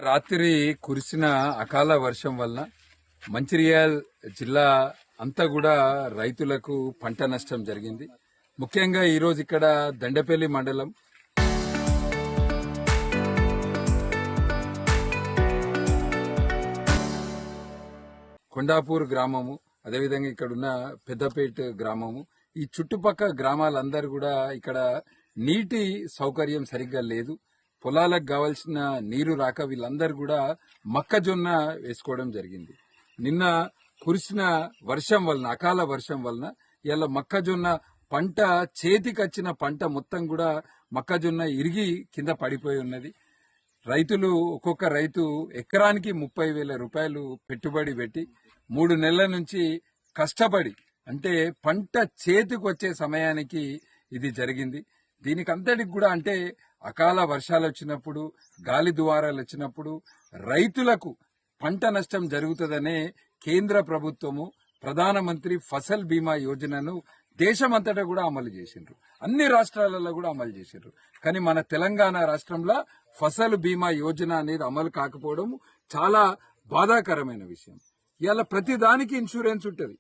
రాత్రి కురిసిన అకాల వర్షం వలన మంచిర్యాల్ జిల్లా అంతా కూడా రైతులకు పంట నష్టం జరిగింది. ముఖ్యంగా ఈరోజు ఇక్కడ దండపల్లి మండలం కొండాపూర్ గ్రామము, అదేవిధంగా ఇక్కడున్న పెద్దపేట గ్రామము, ఈ చుట్టుపక్కల గ్రామాలందరూ కూడా ఇక్కడ నీటి సౌకర్యం సరిగ్గా లేదు. పొలాలకు కావాల్సిన నీరు రాక వీళ్ళందరూ కూడా మొక్కజొన్న వేసుకోవడం జరిగింది. నిన్న కురిసిన వర్షం వలన, అకాల వర్షం వలన ఇలా మొక్కజొన్న పంట, చేతికొచ్చిన పంట మొత్తం కూడా మొక్కజొన్న ఇరిగి కింద పడిపోయి ఉన్నది. రైతులు, ఒక్కొక్క రైతు ఎకరానికి 30,000 రూపాయలు పెట్టుబడి పెట్టి 3 నెలల నుంచి కష్టపడి, అంటే పంట చేతికి వచ్చే సమయానికి ఇది జరిగింది. దీనికి అంతటికి కూడా అంటే అకాల వర్షాలు వచ్చినప్పుడు, గాలి దువారాలు వచ్చినప్పుడు రైతులకు పంట నష్టం జరుగుతుందనే కేంద్ర ప్రభుత్వము ప్రధానమంత్రి ఫసల్ బీమా యోజనను దేశమంతటా కూడా అమలు చేసిండ్రు. అన్ని రాష్ట్రాలలో కూడా అమలు చేసిండ్రు. కానీ మన తెలంగాణ రాష్ట్రంలో ఫసల్ బీమా యోజన అనేది అమలు కాకపోవడం చాలా బాధాకరమైన విషయం. ఇవాళ ప్రతి దానికి ఇన్సూరెన్స్ ఉంటుంది.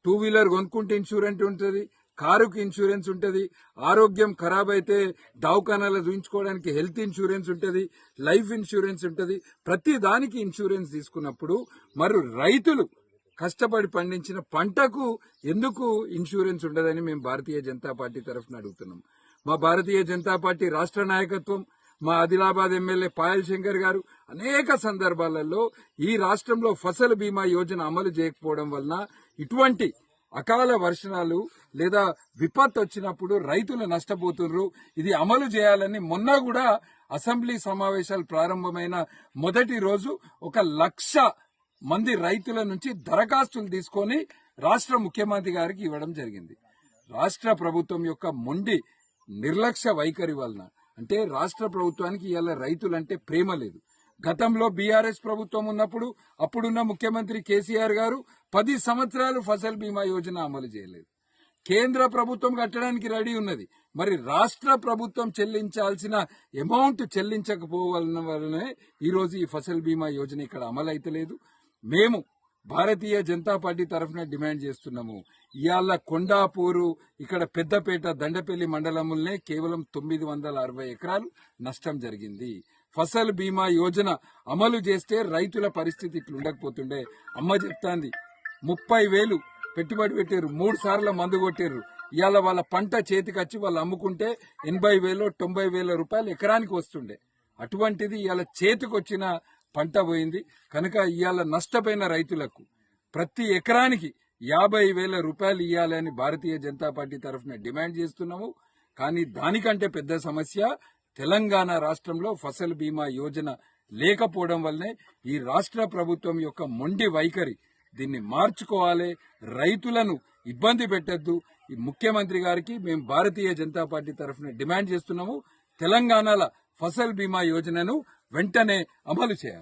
2 వీలర్ కొనుక్కుంటే ఇన్సూరెన్స్ ఉంటుంది, కారుకి ఇన్సూరెన్స్ ఉంటుంది, ఆరోగ్యం ఖరాబ్ అయితే దవాఖానాలో చూయించుకోవడానికి హెల్త్ ఇన్సూరెన్స్ ఉంటుంది, లైఫ్ ఇన్సూరెన్స్ ఉంటుంది. ప్రతి దానికి ఇన్సూరెన్స్ తీసుకున్నప్పుడు మరి రైతులు కష్టపడి పండించిన పంటకు ఎందుకు ఇన్సూరెన్స్ ఉండదని మేము భారతీయ జనతా పార్టీ తరఫున అడుగుతున్నాం. మా భారతీయ జనతా పార్టీ రాష్ట్ర నాయకత్వం, మా ఆదిలాబాద్ ఎమ్మెల్యే పాయల్ శంకర్ గారు అనేక సందర్భాలలో ఈ రాష్ట్రంలో ఫసల్ బీమా యోజన అమలు చేయకపోవడం వలన ఇటువంటి అకాల వర్షాలు లేదా విపత్తు వచ్చినప్పుడు రైతులు నష్టపోతున్నారు. ఇది అమలు చేయాలని మొన్న కూడా అసెంబ్లీ సమావేశాలు ప్రారంభమైన మొదటి రోజు 1,00,000 మంది రైతుల నుంచి దరఖాస్తులు తీసుకొని రాష్ట్ర ముఖ్యమంత్రి గారికి ఇవ్వడం జరిగింది. రాష్ట్ర ప్రభుత్వం యొక్క మొండి నిర్లక్ష్య వైఖరి వలన, అంటే రాష్ట్ర ప్రభుత్వానికి ఇవాళ రైతులంటే ప్రేమ లేదు. గతంలో బీఆర్ఎస్ ప్రభుత్వం ఉన్నప్పుడు అప్పుడున్న ముఖ్యమంత్రి కేసీఆర్ గారు 10 సంవత్సరాలు ఫసల్ బీమా యోజన అమలు చేయలేదు. కేంద్ర ప్రభుత్వం కట్టడానికి రెడీ ఉన్నది, మరి రాష్ట్ర ప్రభుత్వం చెల్లించాల్సిన అమౌంట్ చెల్లించకపోవడం వల్లనే ఈరోజు ఈ ఫసల్ బీమా యోజన ఇక్కడ అమలు అయితలేదు. మేము భారతీయ జనతా పార్టీ తరఫున డిమాండ్ చేస్తున్నాము. ఇవాళ కొండాపూరు, ఇక్కడ పెద్దపేట, దండపల్లి మండలంలోనే కేవలం 960 ఎకరాలు నష్టం జరిగింది. ఫసల్ బీమా యోజన అమలు చేస్తే రైతుల పరిస్థితి ఇట్లా ఉండకపోతుండే. అమ్మ చెప్తాంది, 30,000 పెట్టుబడి పెట్టారు, 3 సార్లు మందు కొట్టారు. ఇవాళ వాళ్ళ పంట చేతికొచ్చి వాళ్ళు అమ్ముకుంటే 80,000 90,000 రూపాయలు ఎకరానికి వస్తుండే. అటువంటిది ఇవాళ చేతికొచ్చిన పంట పోయింది. కనుక ఇవాళ నష్టపోయిన రైతులకు ప్రతి ఎకరానికి 50,000 రూపాయలు ఇవ్వాలని భారతీయ జనతా పార్టీ తరఫున డిమాండ్ చేస్తున్నాము. కానీ దానికంటే పెద్ద సమస్య తెలంగాణ రాష్ట్రంలో ఫసల్ బీమా యోజన లేకపోవడం వల్లనే ఈ రాష్ట్ర ప్రభుత్వం యొక్క మొండి వైఖరి. దీన్ని మార్చుకోవాలి, రైతులను ఇబ్బంది పెట్టద్దు. ఈ ముఖ్యమంత్రి గారికి మేము భారతీయ జనతా పార్టీ తరఫున డిమాండ్ చేస్తున్నాము. తెలంగాణలో ఫసల్ బీమా యోజనను వెంటనే అమలు చేయాలి.